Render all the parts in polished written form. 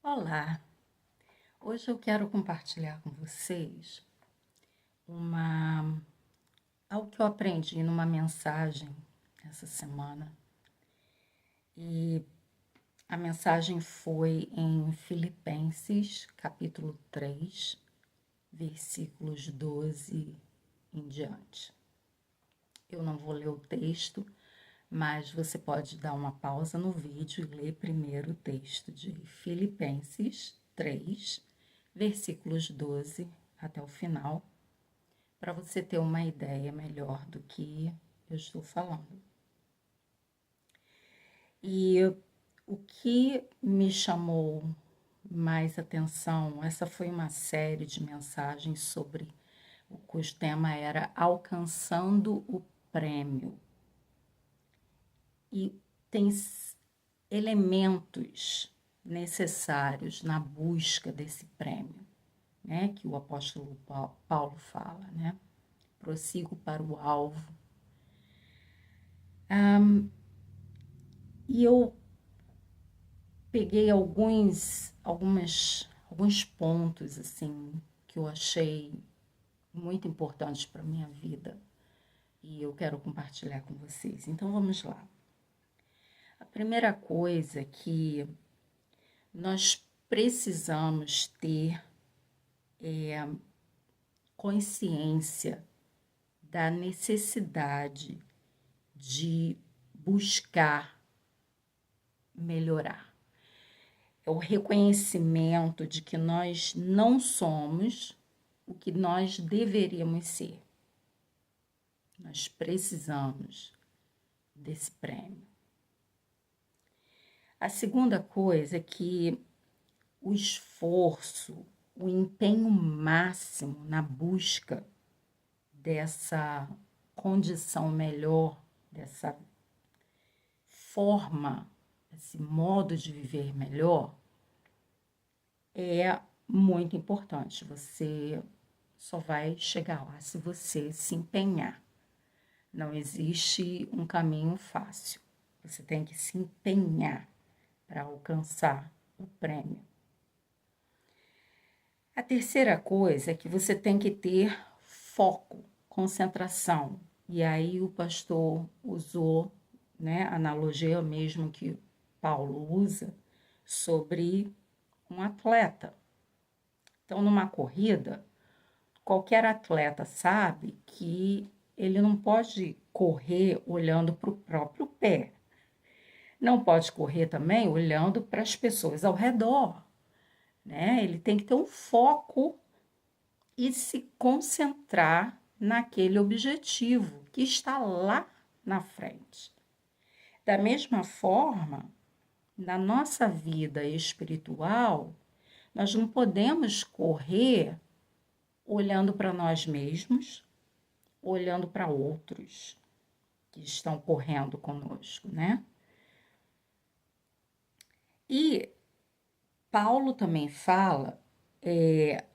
Olá, hoje eu quero compartilhar com vocês uma algo que eu aprendi numa mensagem essa semana. E a mensagem foi em Filipenses, capítulo 3, versículos 12 em diante. Eu não vou ler o texto, mas você pode dar uma pausa no vídeo e ler primeiro o texto de Filipenses 3, versículos 12 até o final, para você ter uma ideia melhor do que eu estou falando. E o que me chamou mais atenção, essa foi uma série de mensagens sobre cujo tema era Alcançando o Prêmio. E tem elementos necessários na busca desse prêmio, né? Que o apóstolo Paulo fala, né? Prossigo para o alvo. E eu peguei alguns pontos, assim, que eu achei muito importantes para a minha vida. E eu quero compartilhar com vocês. Então, vamos lá. A primeira coisa que nós precisamos ter consciência da necessidade de buscar melhorar. É o reconhecimento de que nós não somos o que nós deveríamos ser. Nós precisamos desse prêmio. A segunda coisa é que o esforço, o empenho máximo na busca dessa condição melhor, dessa forma, esse modo de viver melhor, é muito importante. Você só vai chegar lá se você se empenhar. Não existe um caminho fácil. Você tem que se empenhar para alcançar o prêmio. A terceira coisa é que você tem que ter foco, concentração. E aí o pastor usou, né, a analogia mesmo que Paulo usa sobre um atleta. Então, numa corrida, qualquer atleta sabe que ele não pode correr olhando para o próprio pé. Não pode correr também olhando para as pessoas ao redor, né? Ele tem que ter um foco e se concentrar naquele objetivo que está lá na frente. Da mesma forma, na nossa vida espiritual, nós não podemos correr olhando para nós mesmos, olhando para outros que estão correndo conosco, né? E Paulo também fala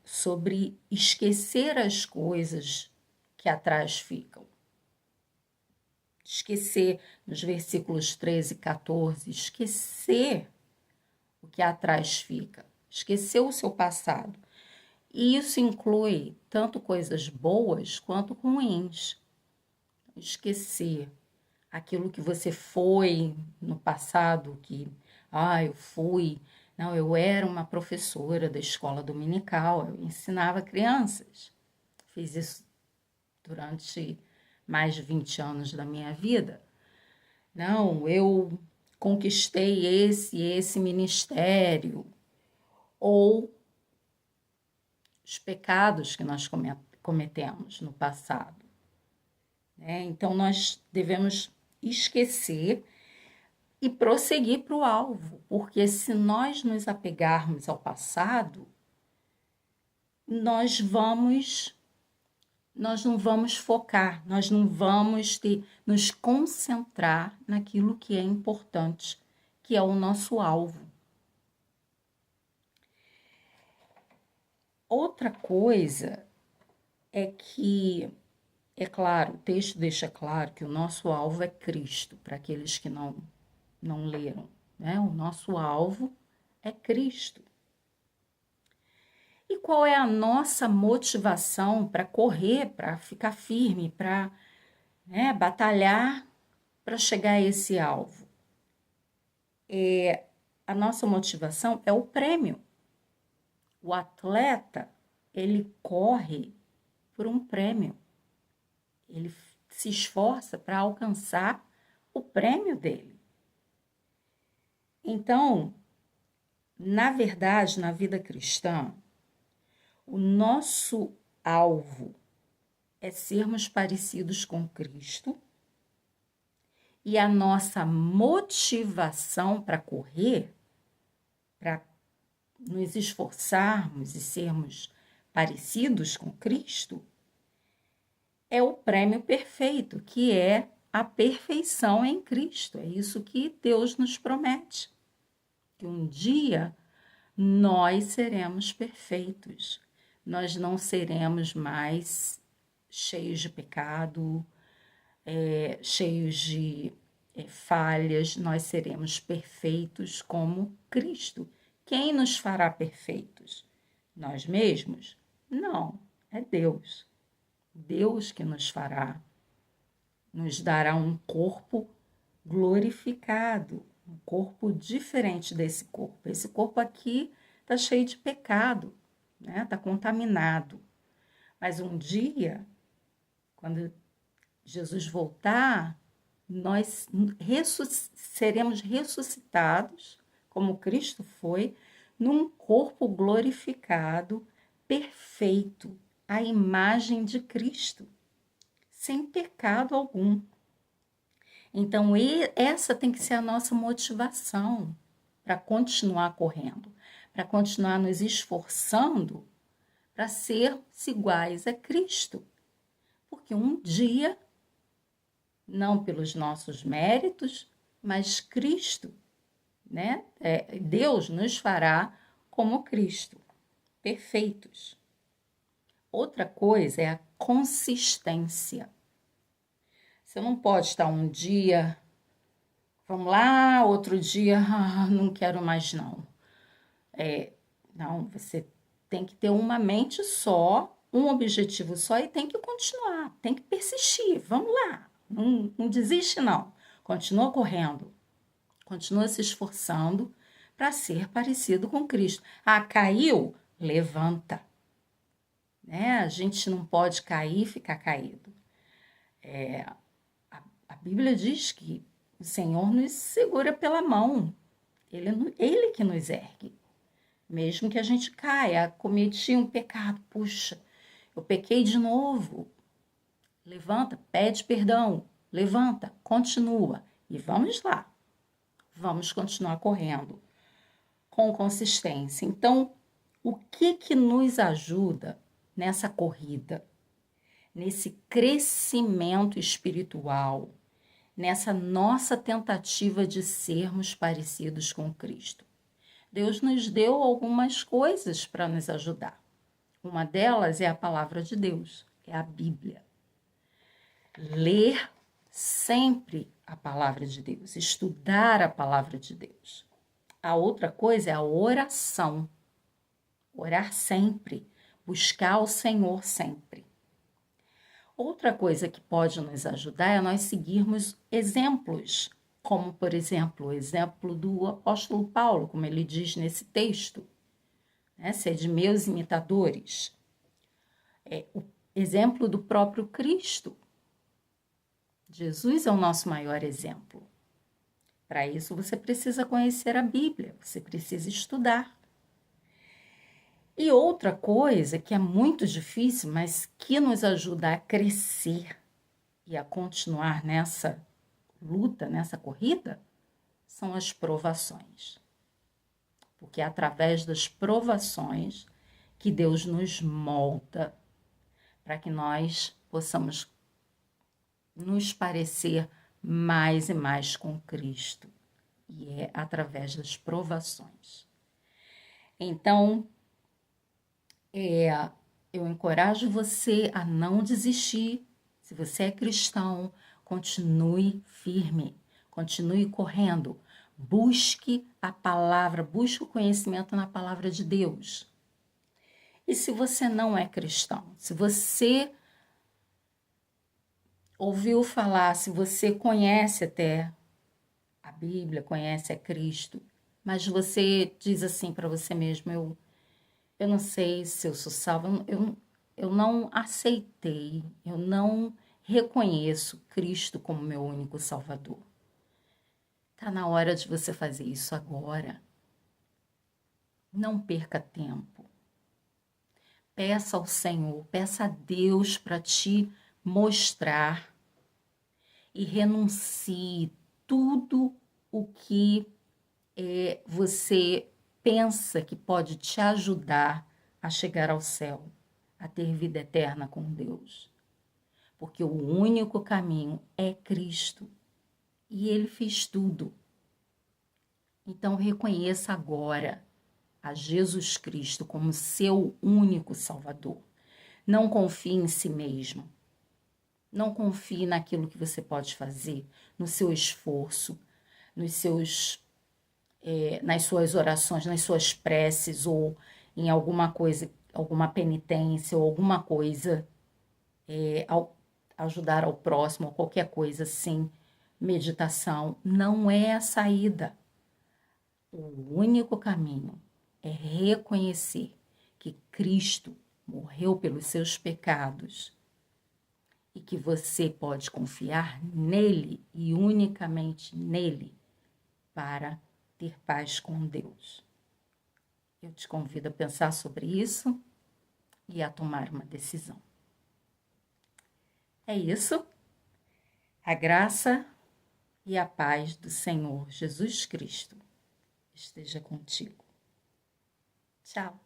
sobre esquecer as coisas que atrás ficam. Esquecer, nos versículos 13 e 14, esquecer o que atrás fica, esquecer o seu passado. E isso inclui tanto coisas boas quanto ruins. Esquecer aquilo que você foi no passado, que, eu fui, não, eu era uma professora da escola dominical, eu ensinava crianças. Fiz isso durante mais de 20 anos da minha vida. Não, eu conquistei esse ministério. Ou os pecados que nós cometemos no passado, né? Então, nós devemos esquecer e prosseguir para o alvo, porque se nós nos apegarmos ao passado, nós não vamos focar, nós não vamos nos concentrar naquilo que é importante, que é o nosso alvo. Outra coisa é que, é claro, o texto deixa claro que o nosso alvo é Cristo, para aqueles que não leram, né? O nosso alvo é Cristo. E qual é a nossa motivação para correr, para ficar firme, para, né, batalhar para chegar a esse alvo? A nossa motivação é o prêmio. O atleta, ele corre por um prêmio. Ele se esforça para alcançar o prêmio dele. Então, na verdade, na vida cristã, o nosso alvo é sermos parecidos com Cristo e a nossa motivação para correr, para nos esforçarmos e sermos parecidos com Cristo, é o prêmio perfeito, que é a perfeição em Cristo. É isso que Deus nos promete, que um dia nós seremos perfeitos. Nós não seremos mais cheios de pecado, cheios de falhas, nós seremos perfeitos como Cristo. Quem nos fará perfeitos? Nós mesmos? Não, é Deus. Deus que nos fará, nos dará um corpo glorificado, um corpo diferente desse corpo. Esse corpo aqui está cheio de pecado, né? Está contaminado. Mas um dia, quando Jesus voltar, nós seremos ressuscitados, como Cristo foi, num corpo glorificado, perfeito, à imagem de Cristo, sem pecado algum. Então, essa tem que ser a nossa motivação para continuar correndo, para continuar nos esforçando para sermos iguais a Cristo. Porque um dia, não pelos nossos méritos, mas Cristo, né? Deus nos fará como Cristo, perfeitos. Outra coisa é a consistência. Você não pode estar um dia, vamos lá, outro dia, não quero mais não. Não, você tem que ter uma mente só, um objetivo só e tem que continuar, tem que persistir. Vamos lá, não desiste não. Continua correndo, continua se esforçando para ser parecido com Cristo. Caiu? Levanta. Né? A gente não pode cair e ficar caído. A Bíblia diz que o Senhor nos segura pela mão. Ele que nos ergue. Mesmo que a gente caia, cometi um pecado, puxa, eu pequei de novo. Levanta, pede perdão, levanta, continua e vamos lá. Vamos continuar correndo com consistência. Então, o que nos ajuda nessa corrida, nesse crescimento espiritual, nessa nossa tentativa de sermos parecidos com Cristo? Deus nos deu algumas coisas para nos ajudar. Uma delas é a palavra de Deus, é a Bíblia. Ler sempre a palavra de Deus, estudar a palavra de Deus. A outra coisa é a oração. Orar sempre, buscar o Senhor sempre. Outra coisa que pode nos ajudar é nós seguirmos exemplos, como, por exemplo, o exemplo do apóstolo Paulo, como ele diz nesse texto, né? Sede meus imitadores. O exemplo do próprio Cristo. Jesus é o nosso maior exemplo. Para isso, você precisa conhecer a Bíblia, você precisa estudar. E outra coisa que é muito difícil, mas que nos ajuda a crescer e a continuar nessa luta, nessa corrida, são as provações. Porque é através das provações que Deus nos molda para que nós possamos nos parecer mais e mais com Cristo. E é através das provações. Então, eu encorajo você a não desistir. Se você é cristão, continue firme, continue correndo. Busque a palavra, busque o conhecimento na palavra de Deus. E se você não é cristão, se você ouviu falar, se você conhece até a Bíblia, conhece a Cristo, mas você diz assim para você mesmo, eu não sei se eu sou salvo, eu não aceitei, eu não reconheço Cristo como meu único Salvador. Tá na hora de você fazer isso agora. Não perca tempo. Peça ao Senhor, peça a Deus para te mostrar e renuncie tudo o que você pensa que pode te ajudar a chegar ao céu, a ter vida eterna com Deus. Porque o único caminho é Cristo e Ele fez tudo. Então reconheça agora a Jesus Cristo como seu único Salvador. Não confie em si mesmo. Não confie naquilo que você pode fazer, no seu esforço, nas suas orações, nas suas preces ou em alguma coisa, alguma penitência ou alguma coisa, ajudar ao próximo ou qualquer coisa assim. Meditação não é a saída. O único caminho é reconhecer que Cristo morreu pelos seus pecados e que você pode confiar nele e unicamente nele para ter paz com Deus. Eu te convido a pensar sobre isso e a tomar uma decisão. É isso. A graça e a paz do Senhor Jesus Cristo esteja contigo. Tchau.